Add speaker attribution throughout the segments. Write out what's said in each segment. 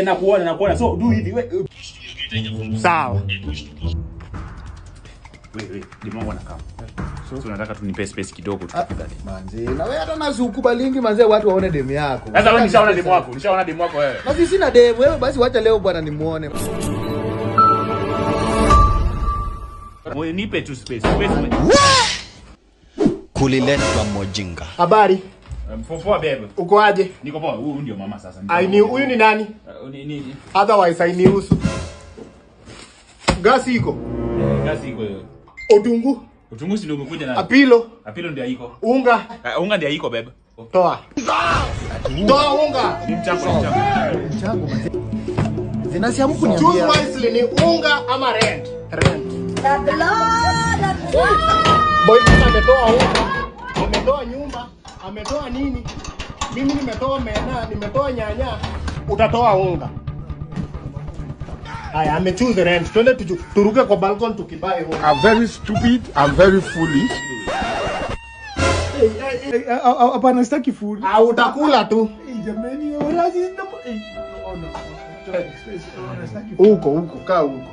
Speaker 1: nakuona. So do hivi wewe.
Speaker 2: Sawa.
Speaker 1: Wewe, Dimongo na kama. So nataka tu nipe space kidogo tukapigane.
Speaker 2: Manze, na wewe hata na ukubalingi manze watu waone demu yako.
Speaker 1: Sasa wewe nishaona demu wako, nishaona demu wako wewe.
Speaker 2: Basi sina demu, wewe basi wacha leo bwana nimuone.
Speaker 1: Wewe nipe tu space.
Speaker 3: Kuliletwa Mojinga.
Speaker 2: Habari?
Speaker 1: Mfufua bebe.
Speaker 2: Uko aje?
Speaker 1: Niko poa, huyu ndio mama sasa.
Speaker 2: Huyu ni nani? Otherwise I knew. Gasi iko.
Speaker 1: Gasi iko hiyo.
Speaker 2: Utungu
Speaker 1: si ndio umekuja na
Speaker 2: Apilo
Speaker 1: ndio iko.
Speaker 2: Unga
Speaker 1: ndio iko bebe.
Speaker 2: Toa unga.
Speaker 1: Ni mchango.
Speaker 2: Zinasiamu kuniambia. Choose wisely, ni unga ama rent. The blood of boy ametoa unga, ametoa nyumba, ametoa nini? Mimi nimetoa nimetoa nyanya, utatoa unga. I choose rent. Twende turuke kwa balcony tukibae unga.
Speaker 4: I'm very stupid, I'm very foolish.
Speaker 2: Hapana sitaki food. Utakula tu. Jamani, oraji ndo. Huko kaa huko.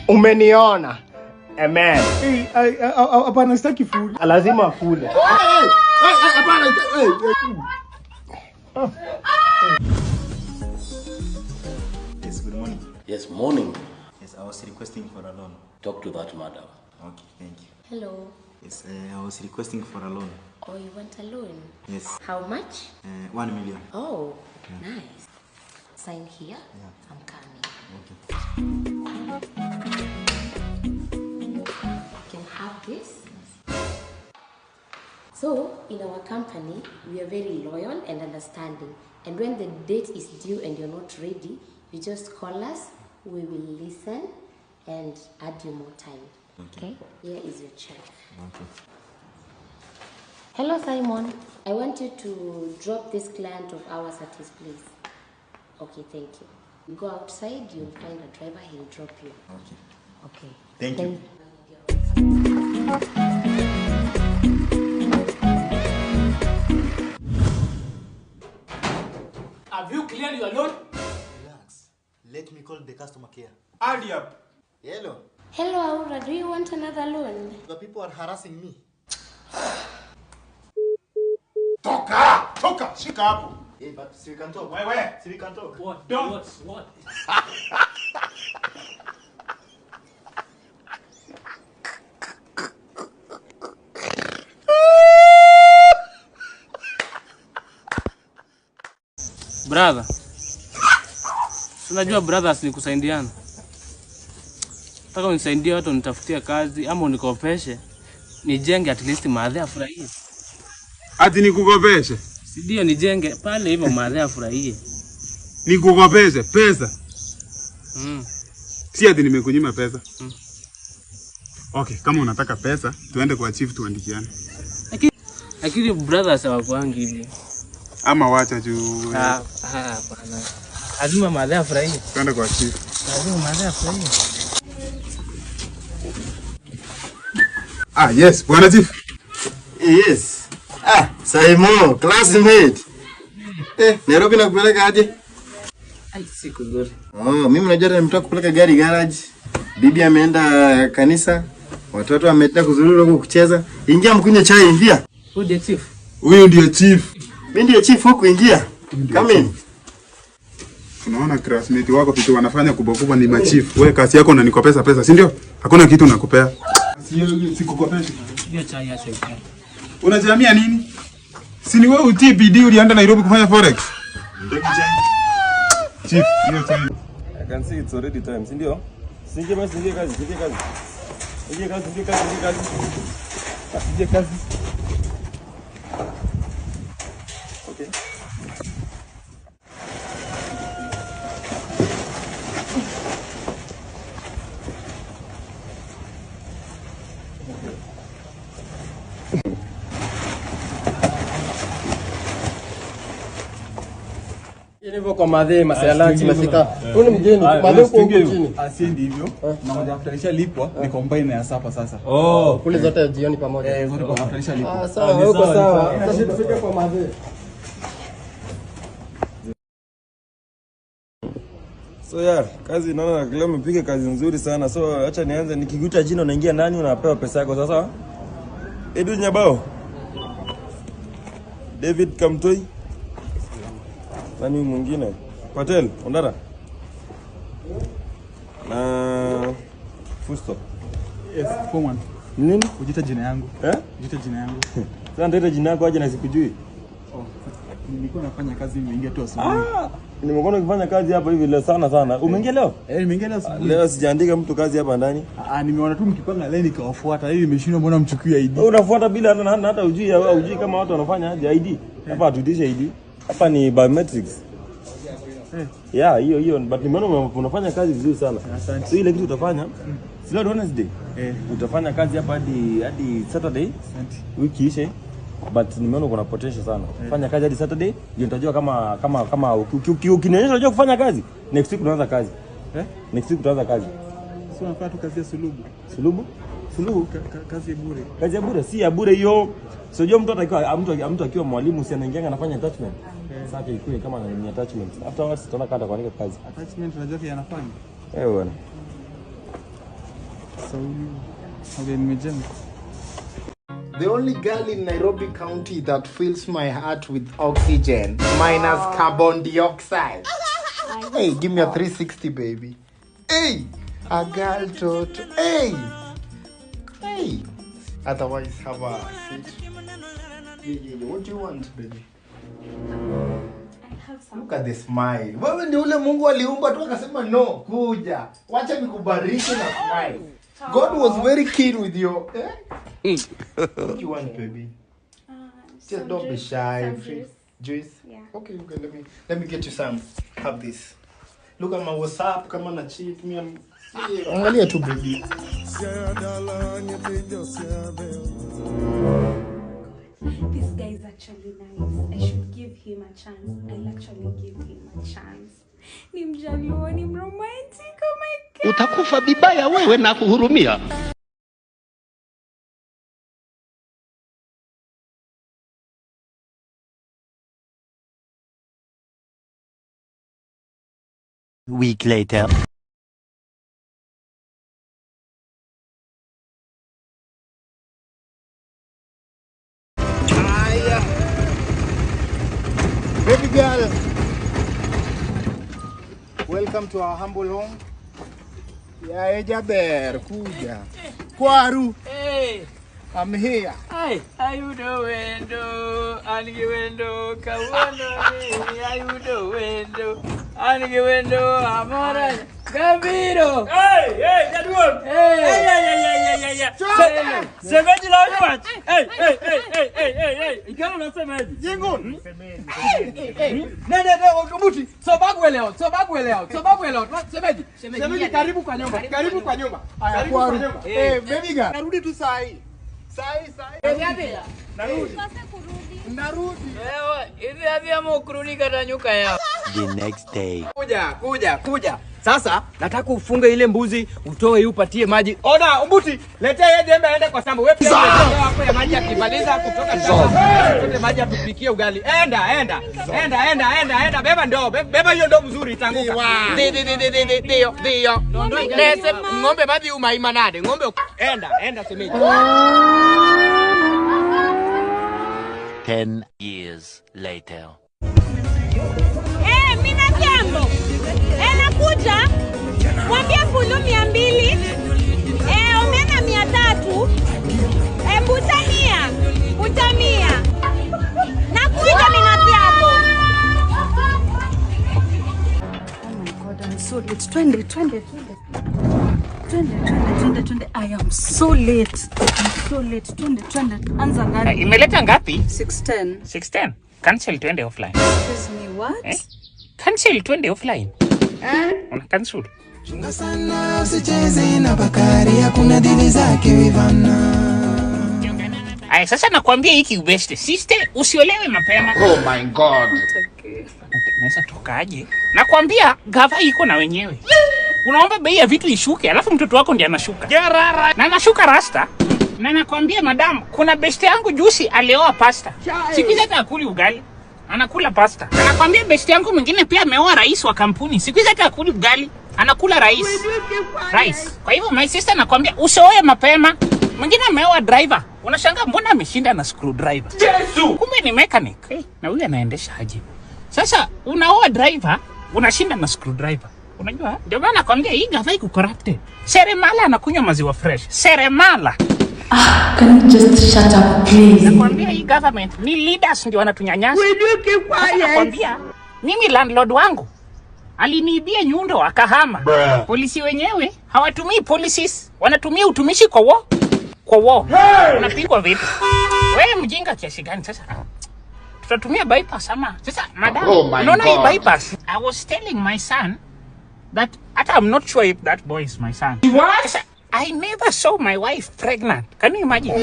Speaker 2: Umeniona? Amen. Hapana sitaki food. Lazima akule. Hapana.
Speaker 5: Yes, good morning.
Speaker 3: Yes, morning.
Speaker 5: Yes, I was requesting for a loan.
Speaker 3: Talk to that madam.
Speaker 5: Okay, thank you.
Speaker 6: Hello.
Speaker 5: Yes, I was requesting for a loan.
Speaker 6: Oh, you want a loan?
Speaker 5: Yes.
Speaker 6: How much?
Speaker 5: 1 million.
Speaker 6: Oh, nice. Sign here.
Speaker 5: Yeah.
Speaker 6: I'm coming.
Speaker 5: Okay.
Speaker 6: You can have this. So, in our company, we are very loyal and understanding. And when the date is due and you're not ready, you just call us, we will listen and add you more time. Okay? Here is your check.
Speaker 5: Okay.
Speaker 6: Hello, Simon. I want you to drop this client of ours at his place. Okay, thank you. You go outside, you'll find a driver, he'll drop you.
Speaker 5: Okay.
Speaker 6: Okay.
Speaker 5: Thank you.
Speaker 2: Have you cleared your loan?
Speaker 5: Relax. Let me call the customer care.
Speaker 2: Hurry up.
Speaker 5: Hello.
Speaker 6: Hello, Aura. Do you want another loan?
Speaker 5: The people are harassing me.
Speaker 2: Toka, shika hapo.
Speaker 5: Hey, but so we can talk.
Speaker 2: Wewe.
Speaker 5: So we can talk.
Speaker 2: What?
Speaker 7: Brother. Unajua brothers ni kusaidiana. Nataka unisaidie watu nitafutie kazi ama unikopeshe. Nijenge at least madhe afurahie.
Speaker 4: Ati nikukopeshe?
Speaker 7: Si ndio nijenge pale hivyo madhe afurahie.
Speaker 4: Nikukopeshe pesa? Si ati nimekunyima pesa. Okay, kama unataka pesa, tuende kwa chief tuandikiane.
Speaker 7: Lakini brothers hawakwangi hivi.
Speaker 4: Ama wacha juu.
Speaker 7: Hapana. Lazima madhe afurahie.
Speaker 4: Tuende kwa chief.
Speaker 7: Lazima madhe afurahie.
Speaker 4: Yes, bwana chief.
Speaker 5: Yes. Simon, classmate. Nairobi nakupeleka aje?
Speaker 7: Siku nzuri.
Speaker 5: Mimi najua nimetoka kupeleka gari garage. Bibi ameenda kanisa. Watoto wameenda kuzurura huko kucheza. Ingia mkunywe chai, ingia.
Speaker 7: Who the chief?
Speaker 4: Huyu ndio chief.
Speaker 5: Mimi ndiye chief huko, ingia. Come in.
Speaker 4: Unaona classmate wako vitu wanafanya kubwa ni machief. Wewe kazi yako unanikopesa pesa, si ndio? Hakuna kitu nakupea. Sikukopesha.
Speaker 7: Hiyo chai ya chai.
Speaker 4: Unajamia nini? Si ni wewe UTPD ulienda Nairobi kufanya forex? Chief, hiyo chai.
Speaker 8: I can see it's already time, si ndio? Singe kazi. Ingie kazi. Okay.
Speaker 2: Hivyo kwa madhe masaya lunch imefika. Huyu mgeni madhe uko huko chini.
Speaker 8: Asiendi hivyo. Na moja aftarisha lipwa ni combine ya sapa sasa.
Speaker 2: Kule zote jioni pamoja.
Speaker 8: Zote kwa aftarisha lipwa.
Speaker 2: Sawa, huko sawa. Sasa tufike kwa madhe.
Speaker 9: So yeah, kazi naona leo umepiga kazi nzuri sana. So acha nianze, nikiguta jino naingia ndani unapewa pesa yako sasa. Edu Nyabao. David Kamtoi. Nani mwingine? Patel, Ondara. Na Fusto.
Speaker 8: Yes, Foreman.
Speaker 9: Nini?
Speaker 8: Ujita jina yangu. Ujita jina yangu.
Speaker 9: Sasa ndio jina yako aje na sikujui.
Speaker 8: Nilikuwa nafanya kazi nimeingia tu asubuhi.
Speaker 9: Nimekuwa nikifanya kazi hapa hivi leo sana. Umeingia leo?
Speaker 8: Nimeingia leo asubuhi.
Speaker 9: Leo sijaandika mtu kazi hapa ndani.
Speaker 8: Nimeona tu mkipanga leo nikawafuata. Hii nimeshindwa mbona mchukue ID.
Speaker 9: Unafuata bila hata hujui kama watu wanafanya aje ID. Hapa hatudishi ID. Hapa ni biometrics. Yeah, hiyo but nimeona unafanya kazi vizuri sana. So ile kitu utafanya leo Wednesday. Utafanya kazi hapa hadi Saturday. Wiki ishe. But nimeona kuna potential sana. Fanya kazi hadi Saturday, ndio nitajua kama ukinionyesha unajua kufanya kazi. Next week tunaanza kazi. Next week tutaanza kazi.
Speaker 8: Sio unafanya tu kazi ya sulubu.
Speaker 9: Sulubu?
Speaker 8: Kazi ya bure.
Speaker 9: Kazi ya bure, si ya bure hiyo. Sio jua mtu akiwa mwalimu si anaingia anafanya attachment. Sasa ikuwe kama ni attachment. Afterwards tutaona kata kuandika kazi.
Speaker 8: Attachment unajua yanafanya.
Speaker 9: Bwana.
Speaker 8: Okay, nimejenga.
Speaker 2: The only girl in Nairobi County that fills my heart with oxygen minus carbon dioxide. Hey, give me a 360, baby. Hey, a girl toto. Hey, Otherwise, have a seat. Yeah. What do you want, baby? Look at the smile. Wewe ndio ule Mungu aliumba tu akasema no, kuja. Wacha nikubariki na smile. God was very keen with you. What do you want, baby? Just don't be shy. Juice? Yeah. Okay, let me get you some. Have this. Look at my WhatsApp. Come on, cheat me. Angalia tu, baby.
Speaker 10: This guy is actually nice. I should give him a chance. I'll actually give him a chance. Ni mjaluo, ni romantic. Oh my God.
Speaker 11: Utakufa vibaya wewe na kuhurumia.
Speaker 12: Week later.
Speaker 2: Baby girl, welcome to our humble home. Yeah, Jaber, kuja. Kwaru.
Speaker 13: Hey,
Speaker 2: I'm here.
Speaker 13: Hey, how you doing, do? Anigewendo, kawano, how you doing, do? Anigewendo, amara, Gaviro. Hey, Jadwon. Hey. Semeji la watch. Hey. Igano na semeji. Jingun. Ne, Obuti. Sobagweleo. Semeji. Semeji karibu kwa nyumba.
Speaker 2: Aya, kwaru. Baby girl. Narudi tu saa hii. Narudi.
Speaker 13: Hivi hapo kurudi kata nyuka yao.
Speaker 12: The next day.
Speaker 13: Kuja. Sasa nataka ufunge ile mbuzi, utoe upatie maji. Ona Umbuti, letea yeye jembe aende kwa shamba. Wewe pia hapo ya maji akimaliza kutoka shamba. Tupe maji atupikie ugali. Enda. Beba ndoo. Beba hiyo ndoo mzuri itanguka. Ndio. Nese ng'ombe maji umaimanade. Ng'ombe enda semeji.
Speaker 12: 10 years later.
Speaker 10: Mina jambo. Nakuja. Mwambie fulu 200. Omena 300. Buta 100. Nakuja mina jambo. Oh my God, I'm so late. Twende. I am so late. Twende. Anza gari.
Speaker 14: Imeleta ngapi?
Speaker 10: 610.
Speaker 14: Cancel, twende offline.
Speaker 10: Excuse me, what?
Speaker 14: Cancel, twende offline. Una cancel.
Speaker 15: Chunga sana usicheze na Bakari, hakuna dili zake Ivana.
Speaker 14: Aya, sasa nakwambia hiki ubeste. Sister, usiolewe mapema.
Speaker 2: Oh my God.
Speaker 14: Okay. Unaweza tokaje? Nakwambia gava iko na wenyewe. Unaomba bei ya vitu ishuke, alafu mtoto wako ndiye anashuka. Gerara. Na anashuka rasta. Na nakwambia madam, kuna beste yangu juzi alioa pasta. Sikiza hata akuli ugali. anakula pasta. Anakwambia best yangu mwingine pia ameoa rais wa kampuni. Siku hizi hata akuli ugali, anakula rice. Kwa hivyo my sister anakwambia usioe mapema. Mwingine ameoa driver. Unashangaa mbona ameshinda na screwdriver? Yesu! Kumbe ni mechanic. Na huyu anaendesha aje. Sasa unaoa driver, unashinda na screwdriver. Unajua? Ndio maana nakwambia hii gava iko corrupted. Seremala anakunywa maziwa fresh. Seremala.
Speaker 16: Can you just shut up please?
Speaker 14: Nakwambia hii government ni leaders ndio wanatunyanyasa. Nakwambia mimi landlord wangu aliniibia nyundo akahama. Polisi wenyewe hawatumii policies, wanatumia utumishi kwa war. Unapigwa vipi? Wewe mjinga kiasi gani sasa? Tutatumia bypass ama? Sasa madam, unaona hii bypass? I was telling my son that I'm not sure if that boy is my son. What? I never saw my wife pregnant. Can you imagine?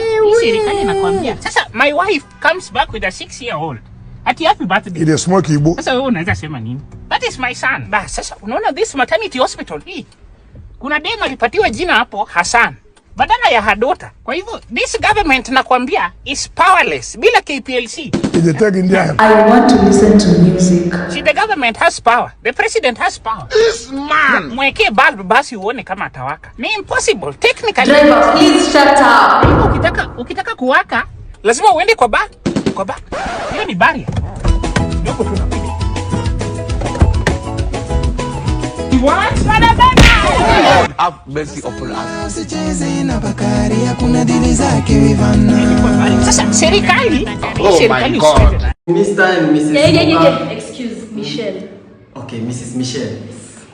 Speaker 14: Serikali inakwambia. Sasa my wife comes back with a 6-year-old. Ati happy birthday.
Speaker 17: Ile smoke ibu.
Speaker 14: Sasa wewe unaweza sema nini? That is my son. Bas, sasa unaona this maternity hospital hii. Kuna dema alipatiwa jina hapo Hassan badala ya Hadota. Kwa hivyo this government nakwambia is powerless bila KPLC.
Speaker 16: I want to listen to music.
Speaker 14: See, the government has power. The president has power.
Speaker 17: This man.
Speaker 14: Mweke bulb basi uone kama atawaka. Ni impossible technically.
Speaker 16: Driver, please shut up.
Speaker 14: Ukitaka kuwaka lazima uende kwa bar. Hiyo ni barrier. Ndogo tunapiga. What?
Speaker 13: Have mercy upon us.
Speaker 15: Usicheze na Bakari hakuna dili zake Ivana.
Speaker 14: Sasa serikali.
Speaker 5: Oh my God. Mr. and Mrs.
Speaker 10: Yeah. Excuse Michelle.
Speaker 5: Okay, Mrs. Michelle.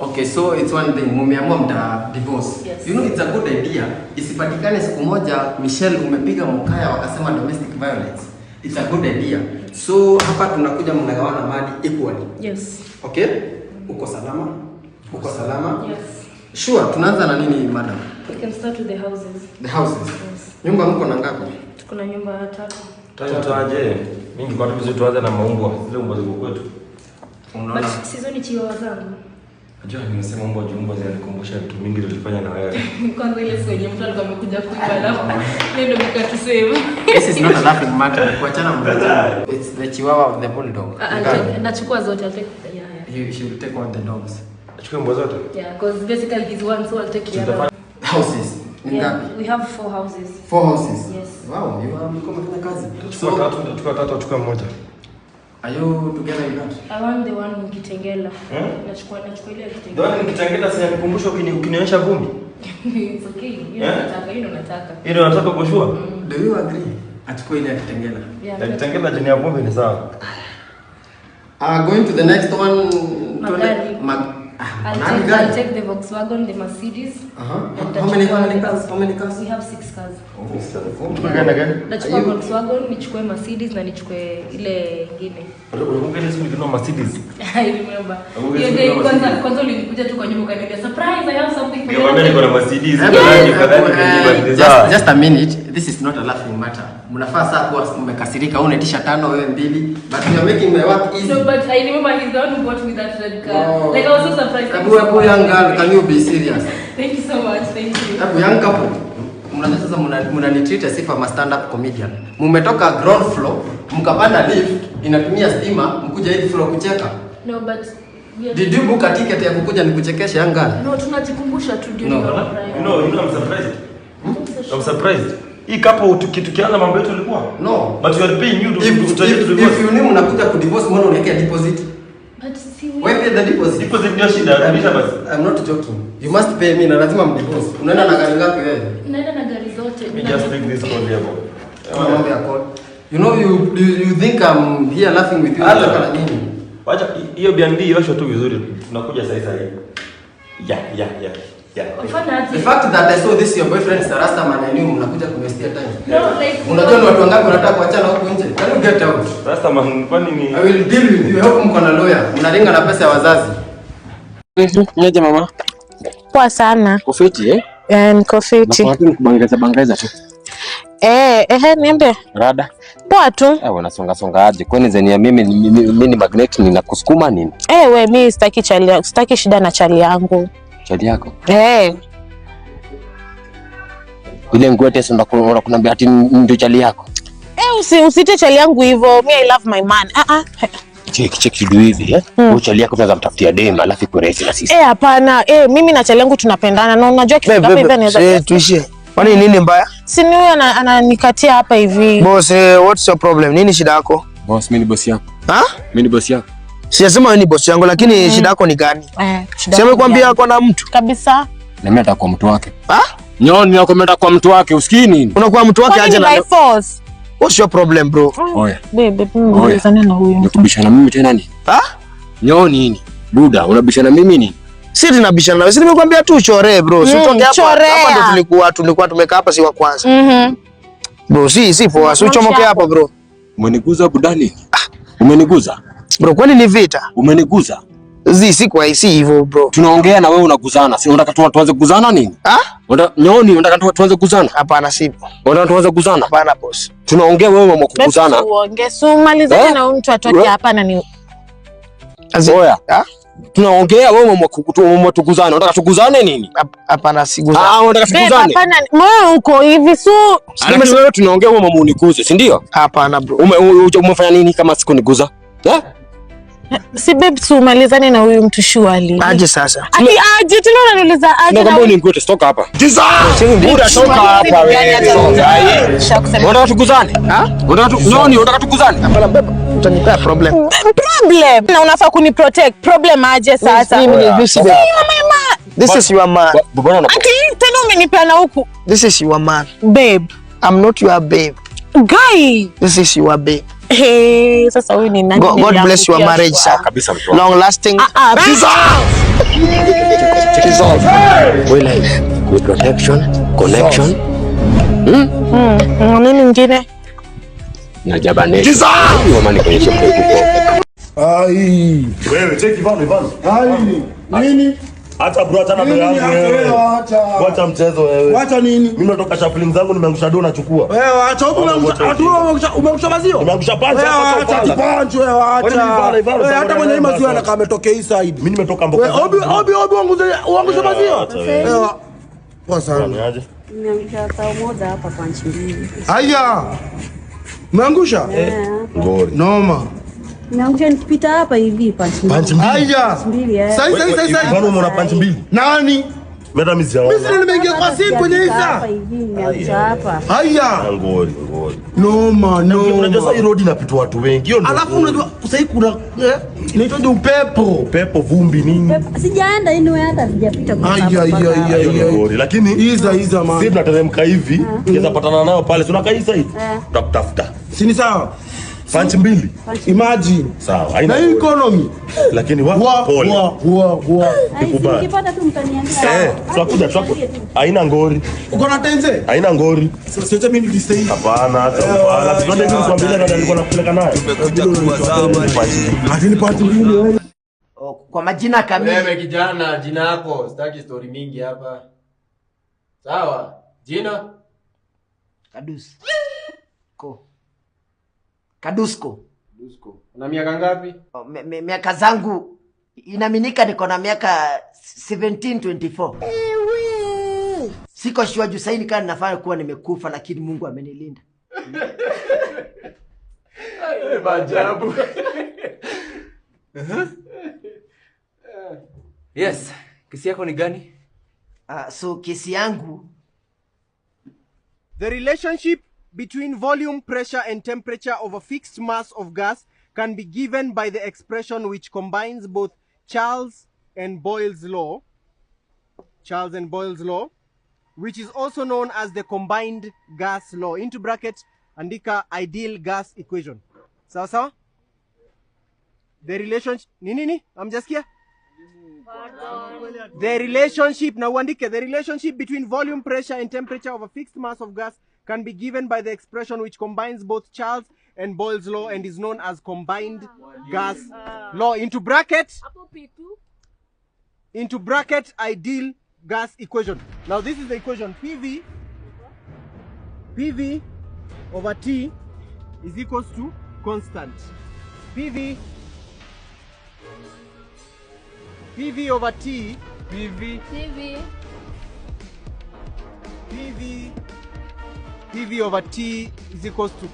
Speaker 5: Okay, so it's one thing. Mumeamua mta divorce.
Speaker 10: Yes.
Speaker 5: You know it's a good idea. Isipatikane siku moja Michelle umepiga mkaya wakasema domestic violence. It's a good idea. So hapa tunakuja mnagawana mali equally.
Speaker 10: Yes.
Speaker 5: Okay? Uko salama?
Speaker 10: Yes.
Speaker 5: Sure, tunaanza na nini madam?
Speaker 10: We can start with the houses.
Speaker 5: The houses.
Speaker 10: Yes.
Speaker 5: Nyumba mko na ngapi?
Speaker 10: Kuna nyumba 3.
Speaker 9: Tutaje? Mingi kwa tuzi tuanze na maumbwa. Zile mbwa ziko kwetu.
Speaker 10: But sizoni chiwa zangu.
Speaker 9: Najua nimesema mbwa jumbo zinanikumbusha vitu mingi tulifanya na wewe.
Speaker 10: Kwanza ile kwenye mtu alikuwa amekuja kuiba alafu ndio mkatusema.
Speaker 5: This is not a laughing matter. Kuachana mbwa. It's the chihuahua of the bulldog.
Speaker 10: Nachukua zote, I'll take.
Speaker 5: You should take all the dogs.
Speaker 9: Achukue mbwa zote?
Speaker 10: Yeah, because basically he's one, so I'll take the other.
Speaker 5: Houses.
Speaker 10: Yeah, we have 4 houses.
Speaker 5: 4 houses?
Speaker 10: Yes.
Speaker 5: Wow, you are mko kazi.
Speaker 9: Tuchukua tatu, achukue moja.
Speaker 5: Are you together in that?
Speaker 10: I want the one in Kitengela. Nachukua ile Kitengela.
Speaker 9: The one in Kitengela sasa nikumbusha ukinionyesha vumbi.
Speaker 10: It's okay. You nataka.
Speaker 9: Ile unataka kushua?
Speaker 5: Do you agree? Achukue ile Kitengela.
Speaker 10: Yeah.
Speaker 9: Kitengela chini ya vumbi ni sawa.
Speaker 5: Going to the next one.
Speaker 10: Magari. I'll take the Volkswagen, the Mercedes.
Speaker 5: How many cars?
Speaker 10: We have 6 cars.
Speaker 9: Nachukua
Speaker 10: Volkswagen, nichukue Mercedes na nichukue ile nyingine.
Speaker 9: Ungeni siku nikinunua Mercedes.
Speaker 10: I remember. Hiyo day kwanza ulikuja tu kwa nyumba ukaniambia surprise, I have something for you.
Speaker 9: Nikamwambia niko na Mercedes.
Speaker 5: Just a minute. This is not a laughing matter. Mnafaa saa kuwa mmekasirika au unaitisha 5 wewe 2, but you are making my work easy.
Speaker 10: No, but I remember he's the one who bought me that red car. Oh. Like I was so surprised.
Speaker 5: Abu young girl, can you be serious?
Speaker 10: Thank you so much. Thank you.
Speaker 5: Abu young couple. Sasa mnanitreat as if I'm a stand-up comedian. Mmetoka ground floor, mkapanda lift, inatumia stima, mkuja hii floor kucheka.
Speaker 10: No, but
Speaker 5: did you book a ticket ya kukuja nikuchekeshe young girl?
Speaker 10: No, tunajikumbusha tu ndio.
Speaker 9: No, I'm surprised. I'm surprised. Hii kapo tukianza mambo yetu ilikuwa?
Speaker 5: No.
Speaker 9: But you are paying you to
Speaker 5: if you knew mnakuja ku divorce mbona unaweka deposit?
Speaker 10: But see
Speaker 5: why pay the deposit?
Speaker 9: Deposit ndio shida, kabisa basi.
Speaker 5: I'm not joking. You must pay me na lazima mdivorce. Unaenda na gari ngapi wewe?
Speaker 10: Naenda na gari zote.
Speaker 9: We just take this call here.
Speaker 5: Mambo ya call. You know you think I'm here laughing with you na nini?
Speaker 9: Wacha hiyo BND yosho tu vizuri. Tunakuja sasa hivi. Yeah.
Speaker 5: The fact that I saw this your boyfriend is a Rasta man and you mnakuja kuwastea time.
Speaker 10: No, like
Speaker 5: unajua ni watu wangapi wanataka kuachana huko nje? Can you get out?
Speaker 9: Rasta man kwani ni
Speaker 5: I will deal with you. Help mko na lawyer. Mnalinga na pesa ya wazazi.
Speaker 13: Nyeje mama?
Speaker 18: Poa sana.
Speaker 13: Kofiti
Speaker 18: Niko fiti.
Speaker 13: Nakwambia kubangaiza tu.
Speaker 18: Niambie.
Speaker 13: Rada.
Speaker 18: Poa tu.
Speaker 13: Unasonga aje? Kwani zenia mimi ni magnet ninakusukuma nini?
Speaker 18: Wewe mimi sitaki shida na chali yangu.
Speaker 13: Chali yako?
Speaker 18: Ile
Speaker 13: nguo tesa unakunambia ati ndio chali yako.
Speaker 18: Usite chali yangu hivyo. Me I love my man.
Speaker 11: Cheki du hivi chali yako tunaweza mtafutia dema alafu iko rahisi na sisi.
Speaker 18: Hapana. Mimi na chali yangu tunapendana na unajua kitu hapa hivi anaweza.
Speaker 13: Tuishie. Kwani nini mbaya?
Speaker 18: Si ni huyo ananikatia hapa hivi.
Speaker 13: Boss, what's your problem? Nini shida yako?
Speaker 11: Boss, mimi ni boss yako. Mimi ni boss yako.
Speaker 13: Sijasema wewe ni boss yangu lakini shida yako ni gani? Sema kwambia ako na mtu.
Speaker 18: Kabisa.
Speaker 11: Na mimi nataka kwa mtu wake. Nyoni yako menda kwa mtu wake, usikii nini?
Speaker 13: Unakuwa mtu wake aje na
Speaker 18: force.
Speaker 13: What's your problem bro?
Speaker 11: Oya.
Speaker 18: Babe, unabishana na huyo.
Speaker 11: Unabishana mimi tena nini? Nyoni nini? Buda, unabishana mimi nini?
Speaker 13: Si tunabishana na wewe. Nimekwambia tu chore bro. Si utoke hapa ndo tulikuwa tumekaa hapa si wa kwanza. Bro, si poa. Si uchomoke hapa bro.
Speaker 11: Umeniguza budani? Umeniguza?
Speaker 13: Bro, kwani ni vita?
Speaker 11: Umeniguza?
Speaker 13: Si kwa hisi hivyo bro.
Speaker 11: Tunaongea na wewe unaguzana. Si unataka tuanze kuguzana nini? Nyoni unataka tuanze kuguzana?
Speaker 13: Hapana sipo.
Speaker 11: Unataka tuanze kuguzana?
Speaker 13: Hapana boss.
Speaker 11: Tunaongea wewe mwa kuguzana.
Speaker 18: Tuongee. Malizane na huyu mtu atoke hapa na ni.
Speaker 11: Oya. Tunaongea wewe mwa tuguzana. Unataka tuguzane nini?
Speaker 13: Hapana siguzana.
Speaker 11: Unataka tuguzane?
Speaker 18: Hapana. Wewe uko hivi
Speaker 11: Lakini wewe tunaongea wewe mwa uniguze, si ndio?
Speaker 13: Hapana bro.
Speaker 11: Umefanya nini kama sikuniguza?
Speaker 18: Si babe tumalizane na huyu mtu shwali.
Speaker 13: Aje sasa.
Speaker 18: Aje tena unaniuliza aje.
Speaker 11: Naomba uniguze stoka hapa. Buda toka hapa wewe. Unataka tuguzane? Unataka tuguzane?
Speaker 13: Hapana babe, utanipea problem.
Speaker 18: Na unafaa kuni protect. Problem aje sasa.
Speaker 13: This is your man.
Speaker 18: Tena umenipea na huku.
Speaker 13: This is your man.
Speaker 18: Babe.
Speaker 13: I'm not your babe.
Speaker 18: Guy.
Speaker 13: This is your babe.
Speaker 18: Hey, sasa wewe ni nani?
Speaker 13: God bless your marriage, sir.
Speaker 11: Kabisa mtu.
Speaker 13: Long lasting.
Speaker 11: We like good protection, connection.
Speaker 18: Nini nyingine?
Speaker 11: Na jabane. Mama nikuonyeshe mkuko.
Speaker 9: Wewe cheki Ivano.
Speaker 2: Nini?
Speaker 9: Acha bro, acha na mbele yangu wewe. Wacha mchezo wewe.
Speaker 2: Wacha nini?
Speaker 9: Mimi natoka shuffling zangu nimeangusha do nachukua.
Speaker 2: Wewe acha huko umeangusha mazio.
Speaker 9: Nimeangusha pancha
Speaker 2: hapa. Acha kipancho wewe acha. Hata mwenye mazio anakaa ametokea hii side.
Speaker 9: Mimi nimetoka Mboka.
Speaker 2: Obi uangusha mazio. Poa sana.
Speaker 9: Aje.
Speaker 17: Nimeangusha tao moja hapa panchi mbili.
Speaker 2: Haya. Umeangusha?
Speaker 9: Ngori.
Speaker 2: Noma.
Speaker 17: Nimeangusha nikipita hapa hivi panchi mbili.
Speaker 2: Haya. Sasa.
Speaker 9: Ivano umeona panchi mbili?
Speaker 2: Nani?
Speaker 9: Meta mimi sijaona.
Speaker 2: Mimi nimeingia kwa simu kwenye Isa.
Speaker 17: Hapa hivi nimeangusha hapa.
Speaker 2: Haya.
Speaker 9: Ngori.
Speaker 2: Noma.
Speaker 9: Unajua sasa hii road inapita watu wengi. Hiyo ndio.
Speaker 2: Alafu unajua sasa kuna inaitwa upepo.
Speaker 9: Upepo, vumbi nini?
Speaker 17: Sijaenda anyway hata sijapita kwa
Speaker 2: hapa.
Speaker 9: Ngori. Lakini
Speaker 2: Iza man.
Speaker 9: Sisi tunateremka hivi, kiweza patana nao pale. Tunakaa hii side. Tutakutafuta.
Speaker 2: Si ni sawa?
Speaker 9: Panchi mbili.
Speaker 2: Imagine.
Speaker 9: Sawa.
Speaker 2: Na economy.
Speaker 9: Lakini pole. Nikubali.
Speaker 17: Nikipata tu mtaniambia.
Speaker 9: Tutakuja. Haina ngori.
Speaker 2: Uko na tenze?
Speaker 9: Haina ngori.
Speaker 2: Sasa mimi nisei.
Speaker 9: Hapana, hata tuende hivi kuambia ndio alikuwa nakupeleka naye.
Speaker 2: Hadi nipate mbili wewe.
Speaker 5: Kwa majina kamili.
Speaker 13: Wewe kijana, jina yako, sitaki story mingi hapa. Sawa? Jina?
Speaker 5: Kadusko.
Speaker 13: Una miaka ngapi?
Speaker 5: Miaka zangu inaminika niko na miaka 17-24. Siko sure juu sasa hivi kana nafanya kuwa nimekufa lakini Mungu amenilinda.
Speaker 13: Maajabu. Yes, kesi yako ni gani?
Speaker 5: So kesi yangu,
Speaker 2: the relationship between volume, pressure and temperature of a fixed mass of gas can be given by the expression which combines both Charles and Boyle's law, which is also known as the combined gas law. Into brackets, andika ideal gas equation. Sawa? The relationship, nini? Amjasikia? The relationship, now uandike, the relationship between volume, pressure and temperature of a fixed mass of gas can be given by the expression which combines both Charles and Boyle's law and is known as combined gas law. Into bracket, ideal gas equation. Now this is the equation. PV over T is equals to constant. PV over T. PV over T is equals to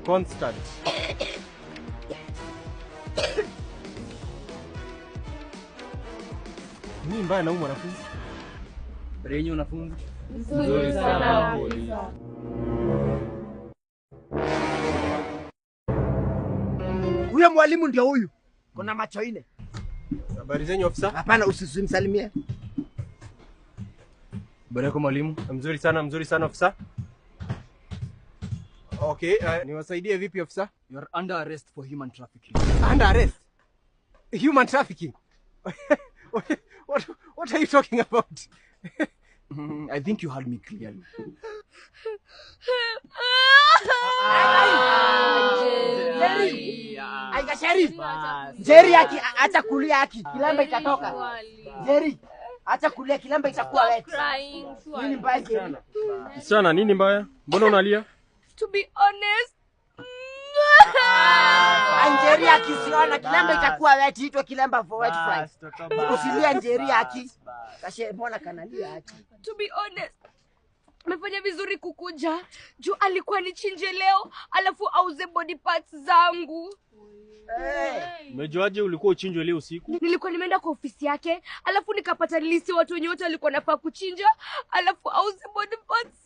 Speaker 5: Constant. Nini mbaya na huyu mwanafunzi? Brenyo wanafunzi. Nzuri sana.
Speaker 13: Huyo mwalimu ndio huyu. Kuna macho ine.
Speaker 5: Habari zenyu ofisa?
Speaker 13: Hapana, usimsalimie.
Speaker 5: Baraka mwalimu. Mzuri sana ofisa. Okay, niwasaidie vipi ofisa?
Speaker 13: You are under arrest for human trafficking. Under arrest? Human trafficking? What are you talking about? I think you heard me clearly. Aiga Sheriff. Jerry acha kulia haki. Kilamba itatoka. Jerry acha kulia, kilamba itakuwa wet. Nini mbaya Jerry?
Speaker 5: Sana nini mbaya? Mbona unalia?
Speaker 10: To be honest.
Speaker 13: Anjeri akisiona kilamba itakuwa wet, itwa kilamba for wet fries. Usilia Anjeri haki. Kashe mbona kanalia haki?
Speaker 10: To be honest. Amefanya vizuri kukuja. Juu alikuwa nichinje leo, alafu auze body parts zangu.
Speaker 5: Umejuaje ulikuwa uchinjwe leo usiku?
Speaker 10: Nilikuwa nimeenda kwa ofisi yake, alafu nikapata list watu wenye wote walikuwa nafaa kuchinja, alafu auze body parts